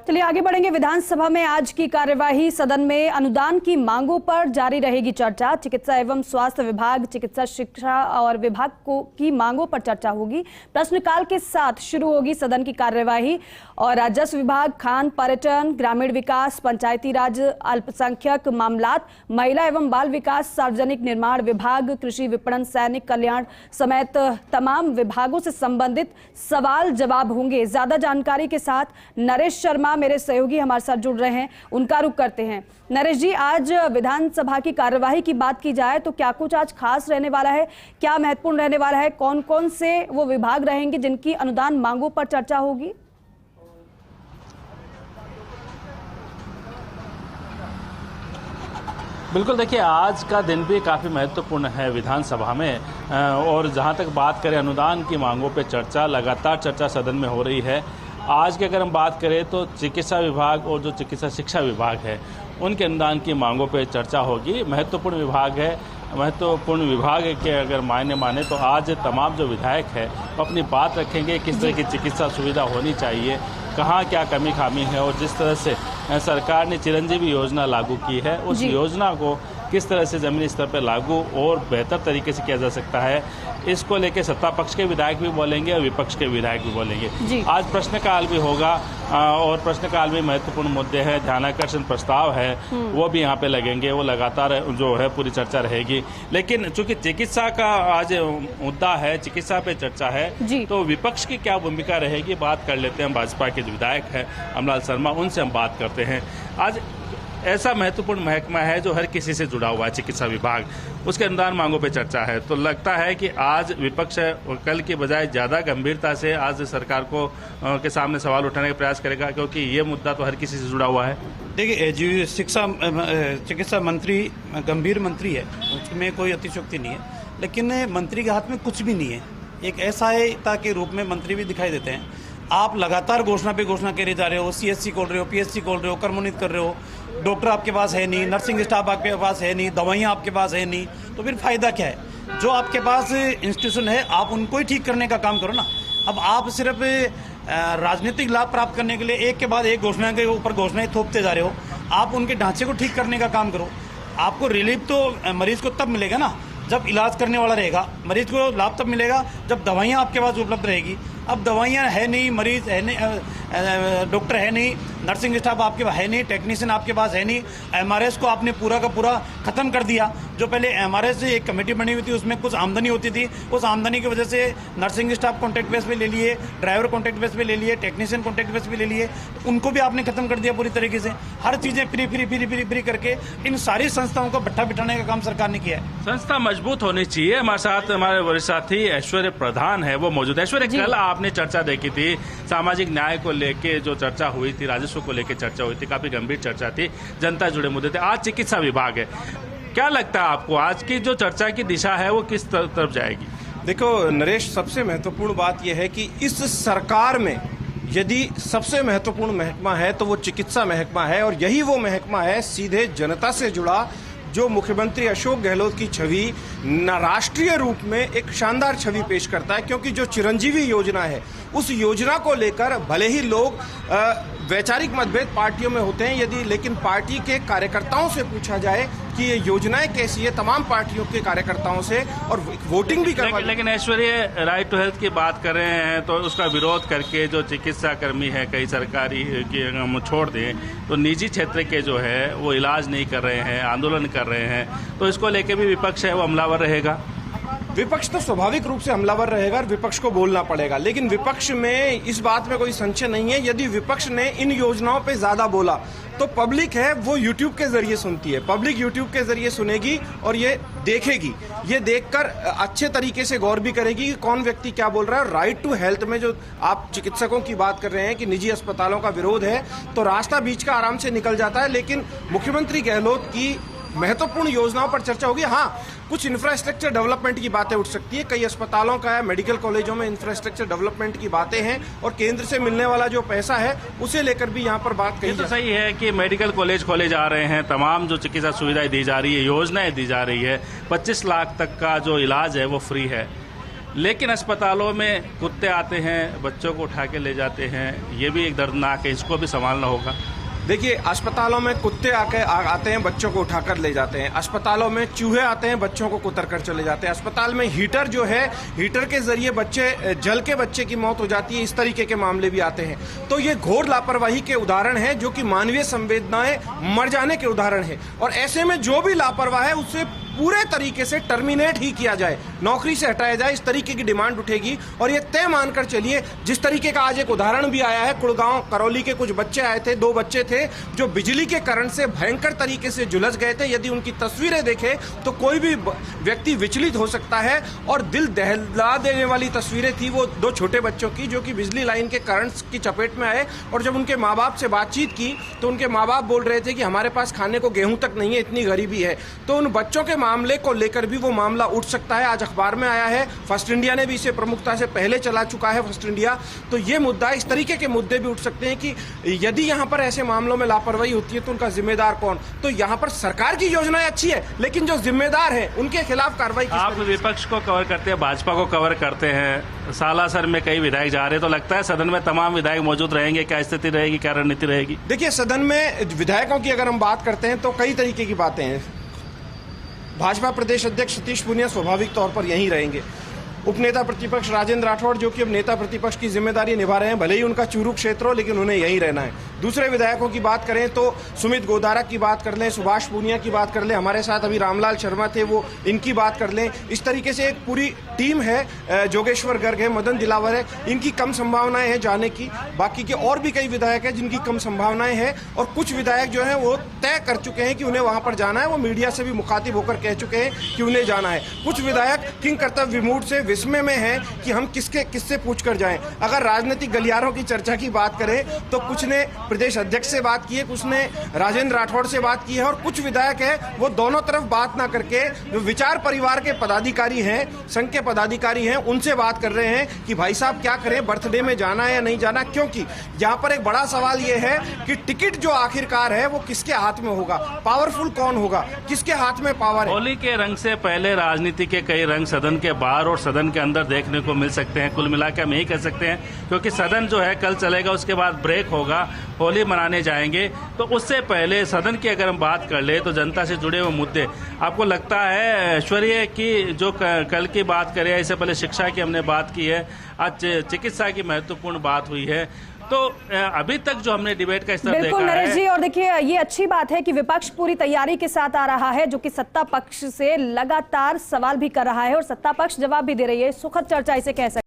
चलिए आगे बढ़ेंगे। विधानसभा में आज की कार्यवाही, सदन में अनुदान की मांगों पर जारी रहेगी चर्चा। चिकित्सा एवं स्वास्थ्य विभाग, चिकित्सा शिक्षा और विभाग की मांगों पर चर्चा होगी। प्रश्नकाल के साथ शुरू होगी सदन की कार्यवाही और राजस्व विभाग, खान पर्यटन, ग्रामीण विकास, पंचायती राज, अल्पसंख्यक मामलात, महिला एवं बाल विकास, सार्वजनिक निर्माण विभाग, कृषि विपणन, सैनिक कल्याण समेत तमाम विभागों से संबंधित सवाल जवाब होंगे। ज्यादा जानकारी के साथ नरेश शर्मा मेरे सहयोगी हमारे साथ जुड़ रहे हैं, उनका रुख करते हैं। नरेश जी, आज विधानसभा की कार्यवाही की बात की जाए तो क्या कुछ आज खास रहने वाला है, क्या महत्वपूर्ण रहने वाला है, कौन कौन से वो विभाग रहेंगे जिनकी अनुदान मांगों पर चर्चा होगी? बिल्कुल, देखिए आज का दिन भी काफ़ी महत्वपूर्ण है विधानसभा में और जहां तक बात करें अनुदान की मांगों पे चर्चा, लगातार चर्चा सदन में हो रही है। आज की अगर हम बात करें तो चिकित्सा विभाग और जो चिकित्सा शिक्षा विभाग है उनके अनुदान की मांगों पे चर्चा होगी। महत्वपूर्ण विभाग है, महत्वपूर्ण विभाग के अगर माने तो आज तमाम जो विधायक है वो अपनी बात रखेंगे, किस तरह की चिकित्सा सुविधा होनी चाहिए, कहाँ क्या कमी खामी है और जिस तरह से सरकार ने चिरंजीवी योजना लागू की है उस योजना को किस तरह से ज़मीनी स्तर पर लागू और बेहतर तरीके से किया जा सकता है, इसको लेकर सत्ता पक्ष के विधायक भी बोलेंगे और विपक्ष के विधायक भी बोलेंगे। आज प्रश्नकाल भी होगा और प्रश्नकाल में महत्वपूर्ण मुद्दे हैं, ध्यानाकर्षण प्रस्ताव है वो भी यहाँ पे लगेंगे, वो लगातार जो है पूरी चर्चा रहेगी। लेकिन चूंकि चिकित्सा का आज मुद्दा है, चिकित्सा पे चर्चा है, तो विपक्ष की क्या भूमिका रहेगी बात कर लेते हैं। भाजपा के जो विधायक है अमलाल शर्मा, उनसे हम बात करते हैं। आज ऐसा महत्वपूर्ण महकमा है जो हर किसी से जुड़ा हुआ है, चिकित्सा विभाग, उसके अनुदान मांगों पे चर्चा है, तो लगता है कि आज विपक्ष कल की बजाय ज़्यादा गंभीरता से आज सरकार को के सामने सवाल उठाने का प्रयास करेगा, क्योंकि ये मुद्दा तो हर किसी से जुड़ा हुआ है। देखिए, चिकित्सा मंत्री गंभीर मंत्री है, उसमें कोई अतिशयोक्ति नहीं है, लेकिन मंत्री के हाथ में कुछ भी नहीं है। एक असहायता के रूप में मंत्री भी दिखाई देते हैं। आप लगातार घोषणा पे घोषणा करे जा रहे हो, सीएससी खोल रहे हो, पीएचसी खोल रहे हो, कर्मोन्नत कर रहे हो, डॉक्टर आपके पास है नहीं, नर्सिंग स्टाफ आपके पास है नहीं, दवाइयाँ आपके पास है नहीं, तो फिर फायदा क्या है? जो आपके पास इंस्टीट्यूशन है आप उनको ही ठीक करने का काम करो ना। अब आप सिर्फ राजनीतिक लाभ प्राप्त करने के लिए एक के बाद एक घोषणा के ऊपर घोषणाएं थोपते जा रहे हो। आप उनके ढांचे को ठीक करने का काम करो। आपको रिलीफ तो मरीज को तब मिलेगा ना जब इलाज करने वाला रहेगा, मरीज को लाभ तब मिलेगा जब दवाइयाँ आपके पास उपलब्ध रहेगी। अब दवाइयाँ है नहीं, मरीज है नहीं, डॉक्टर है नहीं, नर्सिंग स्टाफ आपके पास है नहीं, टेक्नीशियन आपके पास है नहीं, एमआरएस को आपने पूरा का पूरा खत्म कर दिया। जो पहले एमआरएस से एक कमेटी बनी हुई थी, उसमें कुछ आमदनी होती थी, उस आमदनी की वजह से नर्सिंग स्टाफ कॉन्ट्रैक्ट बेस पे ले लिए, ड्राइवर कॉन्ट्रैक्ट बेस पे ले लिए, टेक्नीशियन कॉन्ट्रैक्ट बेस पे ले लिए, उनको भी आपने खत्म कर दिया पूरी तरीके से। हर चीजें फ्री करके इन सारी संस्थाओं को भट्ठा बिठाने का काम सरकार ने किया है। संस्था मजबूत होनी चाहिए। हमारे साथ हमारे वरिष्ठ साथी ऐश्वर्य प्रधान है, वो मौजूद है। ऐश्वर्य, कल आपने चर्चा देखी थी, सामाजिक न्याय को लेके जो चर्चा हुई थी, राजस्व को लेके चर्चा हुई थी, काफी गंभीर चर्चा थी, जनता जुड़े मुद्दे थे। आज चिकित्सा विभाग है, क्या लगता है आपको आज की जो चर्चा की दिशा है वो किस तरफ जाएगी? देखो नरेश, सबसे महत्वपूर्ण बात यह है कि इस सरकार में यदि सबसे महत्वपूर्ण महकमा है तो वो चिकित्सा महकमा है, और यही वो महकमा है सीधे जनता से जुड़ा, जो मुख्यमंत्री अशोक गहलोत की छवि राष्ट्रीय रूप में एक शानदार छवि पेश करता है। क्योंकि जो चिरंजीवी योजना है उस योजना को लेकर भले ही लोग वैचारिक मतभेद पार्टियों में होते हैं, यदि लेकिन पार्टी के कार्यकर्ताओं से पूछा जाए कि ये योजनाएं कैसी है, तमाम पार्टियों के कार्यकर्ताओं से, और वोटिंग भी करवा। लेकिन ऐश्वर्य, राइट टू हेल्थ की बात कर रहे हैं तो उसका विरोध करके जो चिकित्सा कर्मी है, कई सरकारी की हम छोड़ दें तो निजी क्षेत्र के जो है वो इलाज नहीं कर रहे हैं, आंदोलन कर रहे हैं, तो इसको लेके भी विपक्ष है वो हमलावर रहेगा। विपक्ष तो स्वाभाविक रूप से हमलावर रहेगा और विपक्ष को बोलना पड़ेगा, लेकिन विपक्ष में इस बात में कोई संशय नहीं है, यदि विपक्ष ने इन योजनाओं पे ज्यादा बोला तो पब्लिक है वो यूट्यूब के जरिए सुनती है, पब्लिक यूट्यूब के जरिए सुनेगी और ये देखेगी, ये देखकर अच्छे तरीके से गौर भी करेगी कि कौन व्यक्ति क्या बोल रहा है। राइट टू हेल्थ में जो आप चिकित्सकों की बात कर रहे हैं कि निजी अस्पतालों का विरोध है, तो रास्ता बीच का आराम से निकल जाता है। लेकिन मुख्यमंत्री गहलोत की महत्वपूर्ण योजनाओं पर चर्चा होगी। हाँ, कुछ इंफ्रास्ट्रक्चर डेवलपमेंट की बातें उठ सकती है, कई अस्पतालों का है, मेडिकल कॉलेजों में इंफ्रास्ट्रक्चर डेवलपमेंट की बातें हैं, और केंद्र से मिलने वाला जो पैसा है उसे लेकर भी यहाँ पर बात कही। तो सही है कि मेडिकल कॉलेज खोले जा रहे हैं, तमाम जो चिकित्सा सुविधाएं दी जा रही है, योजनाएं दी जा रही है, 25 लाख तक का जो इलाज है वो फ्री है, लेकिन अस्पतालों में कुत्ते आते हैं, बच्चों को उठा के ले जाते हैं, ये भी एक दर्दनाक है, इसको भी संभालना होगा। देखिए, अस्पतालों में कुत्ते आते हैं, बच्चों को उठाकर ले जाते हैं। अस्पतालों में चूहे आते हैं, बच्चों को कुतर कर चले जाते हैं। अस्पताल में हीटर जो है, हीटर के जरिए बच्चे की मौत हो जाती है। इस तरीके के मामले भी आते हैं। तो ये घोर लापरवाही के उदाहरण है, जो कि मानवीय संवेदनाएं मर जाने के उदाहरण है। और ऐसे में जो भी लापरवाह है उसे पूरे तरीके से टर्मिनेट ही किया जाए, नौकरी से हटाया जाए, इस तरीके की डिमांड उठेगी। और ये तय मानकर चलिए, जिस तरीके का आज एक उदाहरण भी आया है, कुड़गांव करौली के कुछ बच्चे आए थे, 2 बच्चे थे जो बिजली के करंट से भयंकर तरीके से झुलस गए थे। यदि उनकी तस्वीरें देखें तो कोई भी व्यक्ति विचलित हो सकता है। और दिल दहला देने वाली तस्वीरें थी वो 2 छोटे बच्चों की, जो कि बिजली लाइन के करंट की चपेट में आए। और जब उनके माँ बाप से बातचीत की तो उनके माँ बाप बोल रहे थे कि हमारे पास खाने को गेहूं तक नहीं है, इतनी गरीबी है। तो उन बच्चों के मामले को लेकर भी वो मामला उठ सकता है। आज अखबार में आया है, फर्स्ट इंडिया ने भी इसे प्रमुखता से पहले चला चुका है, फर्स्ट इंडिया। तो ये मुद्दा, इस तरीके के मुद्दे भी उठ सकते हैं कि यदि यहाँ पर ऐसे मामलों में लापरवाही होती है तो उनका जिम्मेदार कौन। तो यहाँ पर सरकार की योजनाएं अच्छी है, लेकिन जो जिम्मेदार है उनके खिलाफ कार्रवाई। आप विपक्ष को कवर करते हैं, भाजपा को कवर करते हैं, सालासर में कई विधायक जा रहे हैं, तो लगता है सदन में तमाम विधायक मौजूद रहेंगे? क्या स्थिति रहेगी, क्या रणनीति रहेगी? देखिए, सदन में विधायकों की अगर हम बात करते हैं तो कई तरीके की बातें हैं। भाजपा प्रदेश अध्यक्ष सतीश पूनिया स्वाभाविक तौर पर यहीं रहेंगे। उपनेता प्रतिपक्ष राजेंद्र राठौड़, जो कि अब नेता प्रतिपक्ष की जिम्मेदारी निभा रहे हैं, भले ही उनका चुरू क्षेत्र हो, लेकिन उन्हें यहीं रहना है। दूसरे विधायकों की बात करें तो सुमित गोदारा की बात कर लें, सुभाष पूनिया की बात कर लें, हमारे साथ अभी रामलाल शर्मा थे, वो इनकी बात कर लें। इस तरीके से एक पूरी टीम है। जोगेश्वर गर्ग है, मदन दिलावर है, इनकी कम संभावनाएं हैं जाने की। बाकी के और भी कई विधायक हैं जिनकी कम संभावनाएं हैं। और कुछ विधायक जो हैं वो तय कर चुके हैं कि उन्हें वहां पर जाना है, वो मीडिया से भी मुखातिब होकर कह चुके हैं कि उन्हें जाना है। कुछ विधायक किंग कर्तव्य विमूढ़ से विस्मय में है कि हम किससे पूछ कर जाएं। अगर राजनीतिक गलियारों की चर्चा की बात करें तो कुछ ने प्रदेश अध्यक्ष से बात की है, कुछ ने राजेंद्र राठौड़ से बात की है, और कुछ विधायक है वो दोनों तरफ बात ना करके जो विचार परिवार के पदाधिकारी हैं, संघ के पदाधिकारी हैं, उनसे बात कर रहे हैं कि भाई साहब क्या करें, बर्थडे में जाना है या नहीं जाना। क्योंकि यहाँ पर एक बड़ा सवाल ये है कि टिकट जो आखिरकार है वो किसके हाथ में होगा, पावरफुल कौन होगा, किसके हाथ में पावर है। होली के रंग से पहले राजनीति के कई रंग सदन के बाहर और सदन के अंदर देखने को मिल सकते हैं। कुल मिलाकर हम यही कह सकते हैं, क्योंकि सदन जो है कल चलेगा, उसके बाद ब्रेक होगा, होली मनाने जाएंगे। तो उससे पहले सदन की अगर हम बात कर ले तो जनता से जुड़े हुए मुद्दे, आपको लगता है ऐश्वर्य की जो कल की बात करें, इससे पहले शिक्षा की हमने बात की है, आज चिकित्सा की महत्वपूर्ण बात हुई है, तो अभी तक जो हमने डिबेट का स्तर देखा है। बिल्कुल नरेश जी, और देखिए ये अच्छी बात है कि विपक्ष पूरी तैयारी के साथ आ रहा है, जो कि सत्ता पक्ष से लगातार सवाल भी कर रहा है और सत्ता पक्ष जवाब भी दे रही है। सुखद चर्चा इसे कह सकते हैं।